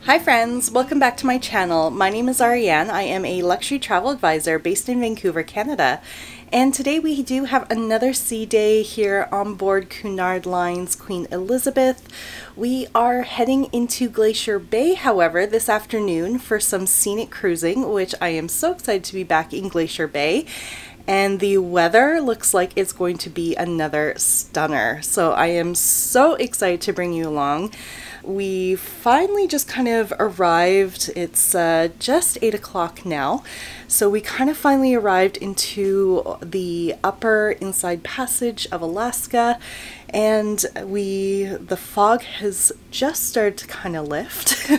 Hi friends, welcome back to my channel. My name is Ariane. I am a luxury travel advisor based in Vancouver, Canada. And today we do have another sea day here on board Cunard Line's Queen Elizabeth. We are heading into Glacier Bay, however, this afternoon for some scenic cruising, which I am so excited to be back in Glacier Bay. And the weather looks like it's going to be another stunner. So I am so excited to bring you along. We finally just kind of arrived. It's just 8 o'clock now. So we kind of finally arrived into the upper inside passage of Alaska, and the fog has just started to kind of lift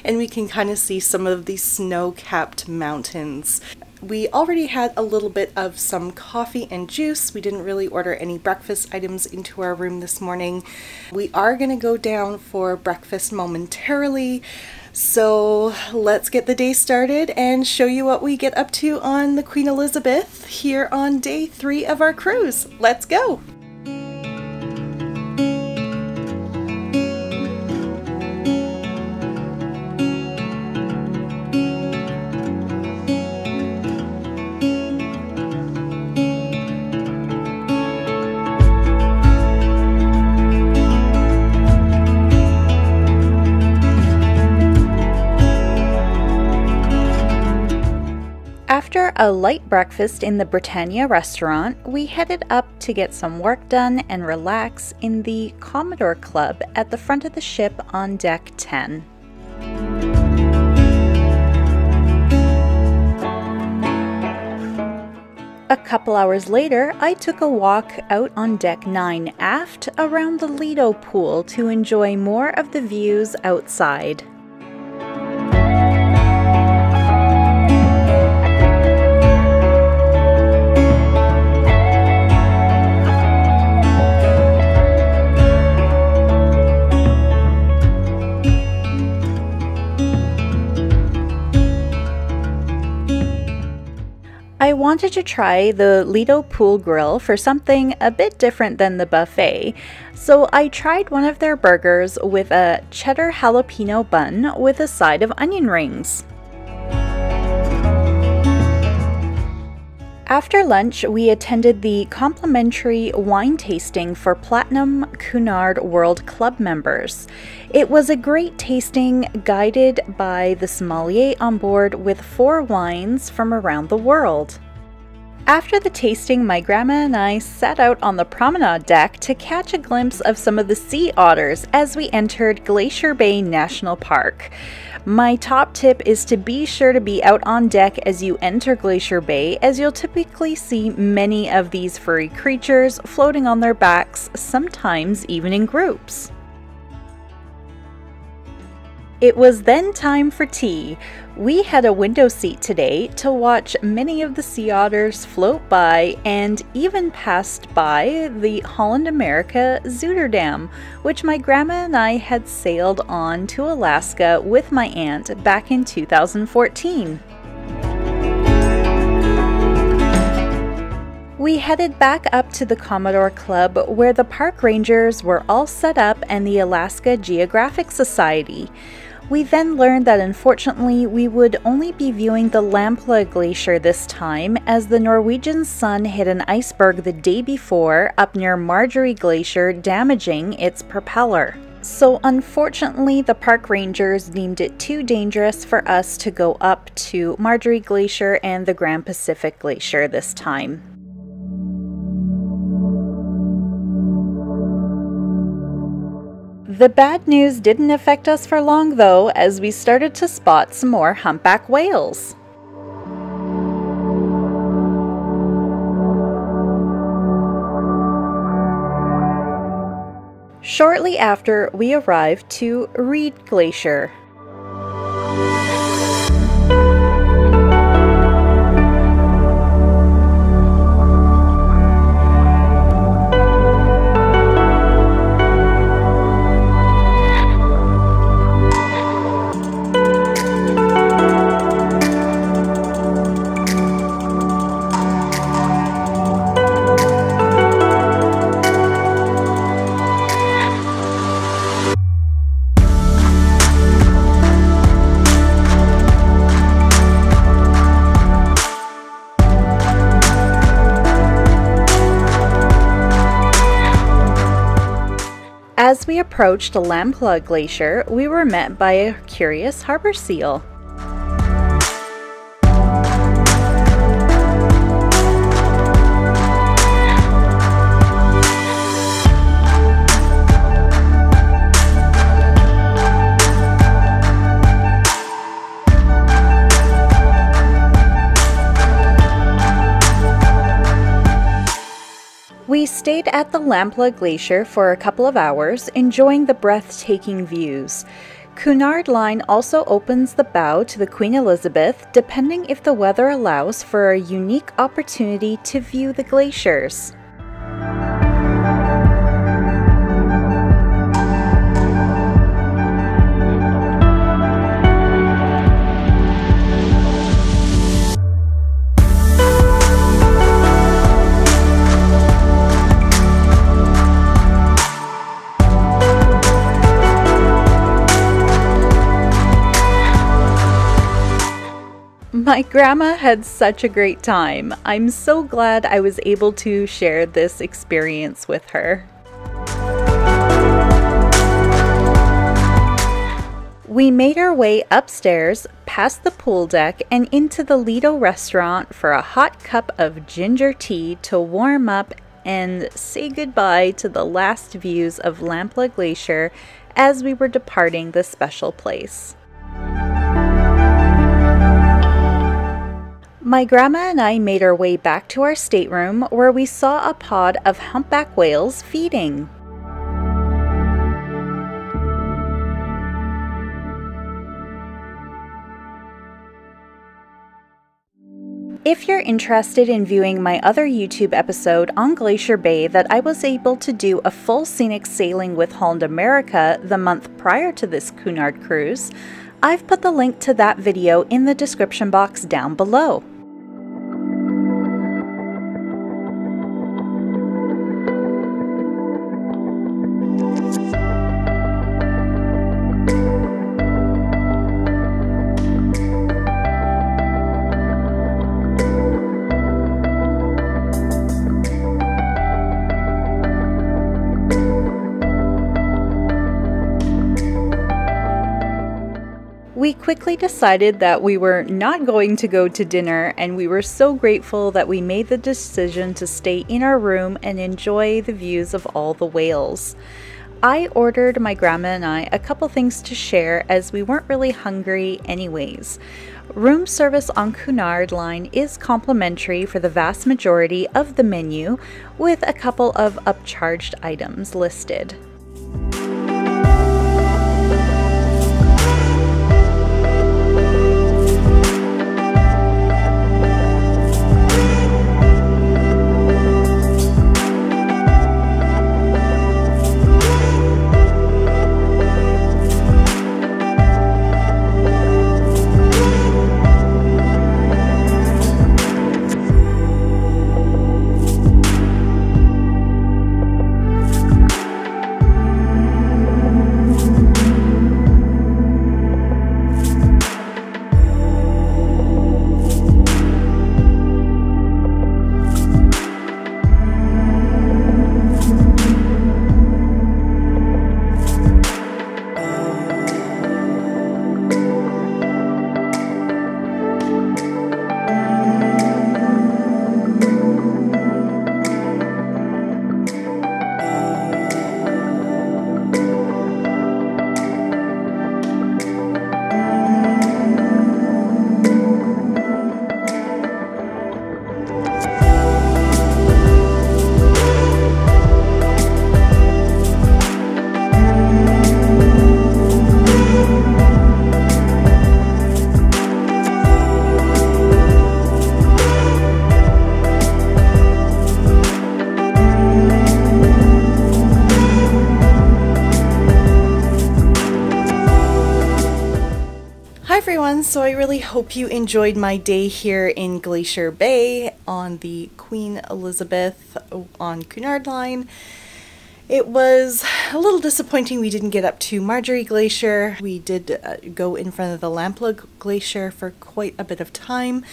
and we can kind of see some of these snow-capped mountains. We already had a little bit of some coffee and juice. We didn't really order any breakfast items into our room this morning. We are going to go down for breakfast momentarily. So let's get the day started and show you what we get up to on the Queen Elizabeth here on day 3 of our cruise. Let's go! After a light breakfast in the Britannia restaurant, we headed up to get some work done and relax in the Commodore Club at the front of the ship on deck 10. A couple hours later, I took a walk out on deck 9 aft around the Lido pool to enjoy more of the views outside. I wanted to try the Lido pool grill for something a bit different than the buffet, so I tried one of their burgers with a cheddar jalapeno bun with a side of onion rings. After lunch, we attended the complimentary wine tasting for Platinum Cunard World Club members. It was a great tasting guided by the sommelier on board with 4 wines from around the world. After the tasting, my grandma and I sat out on the promenade deck to catch a glimpse of some of the sea otters as we entered Glacier Bay National Park. My top tip is to be sure to be out on deck as you enter Glacier Bay, as you'll typically see many of these furry creatures floating on their backs, sometimes even in groups. It was then time for tea. We had a window seat today to watch many of the sea otters float by and even passed by the Holland America Zooter Dam, which my grandma and I had sailed on to Alaska with my aunt back in 2014. We headed back up to the Commodore Club, where the park rangers were all set up and the Alaska Geographic Society. We then learned that unfortunately we would only be viewing the Lamplugh Glacier this time, as the Norwegian sun hit an iceberg the day before up near Marjorie Glacier, damaging its propeller. So unfortunately the park rangers deemed it too dangerous for us to go up to Marjorie Glacier and the Grand Pacific Glacier this time. The bad news didn't affect us for long though, as we started to spot some more humpback whales. Shortly after, we arrived to Reid Glacier. As we approached Lamplugh Glacier, we were met by a curious harbor seal. We stayed at the Lamplugh Glacier for a couple of hours, enjoying the breathtaking views. Cunard Line also opens the bow to the Queen Elizabeth, depending if the weather allows for a unique opportunity to view the glaciers. My grandma had such a great time. I'm so glad I was able to share this experience with her. We made our way upstairs, past the pool deck, and into the Lido restaurant for a hot cup of ginger tea to warm up and say goodbye to the last views of Lamplugh Glacier as we were departing this special place. My grandma and I made our way back to our stateroom where we saw a pod of humpback whales feeding. If you're interested in viewing my other YouTube episode on Glacier Bay that I was able to do a full scenic sailing with Holland America the month prior to this Cunard cruise, I've put the link to that video in the description box down below. We quickly decided that we were not going to go to dinner, and we were so grateful that we made the decision to stay in our room and enjoy the views of all the whales. I ordered my grandma and I a couple things to share as we weren't really hungry anyways. Room service on Cunard Line is complimentary for the vast majority of the menu, with a couple of upcharged items listed. So I really hope you enjoyed my day here in Glacier Bay on the Queen Elizabeth on Cunard Line. It was a little disappointing we didn't get up to Marjorie Glacier. We did go in front of the Lamplugh Glacier for quite a bit of time.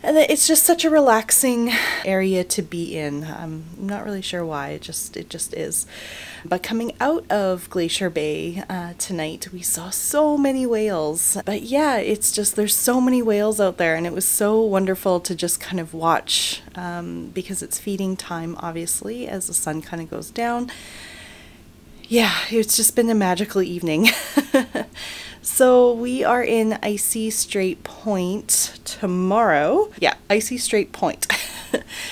And it's just such a relaxing area to be in. I'm not really sure why, it just is. But coming out of Glacier Bay tonight, we saw so many whales. But yeah, it's just, there's so many whales out there, and it was so wonderful to just kind of watch because it's feeding time, obviously, as the sun kind of goes down. Yeah, it's just been a magical evening. So we are in Icy Strait Point tomorrow. Yeah, Icy Strait Point.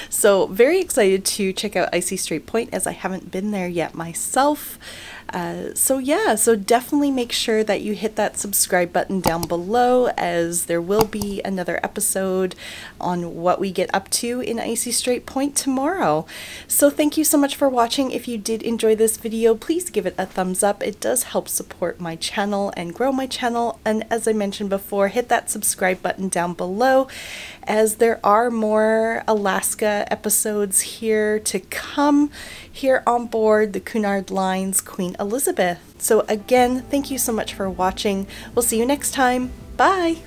So very excited to check out Icy Strait Point, as I haven't been there yet myself. So yeah, so definitely make sure that you hit that subscribe button down below, as there will be another episode on what we get up to in Icy Strait Point tomorrow. So thank you so much for watching. If you did enjoy this video, please give it a thumbs up. It does help support my channel and grow my channel. And as I mentioned before, hit that subscribe button down below, as there are more Alaska episodes here to come here on board the Cunard Line's Queen Elizabeth. So again, thank you so much for watching. We'll see you next time. Bye!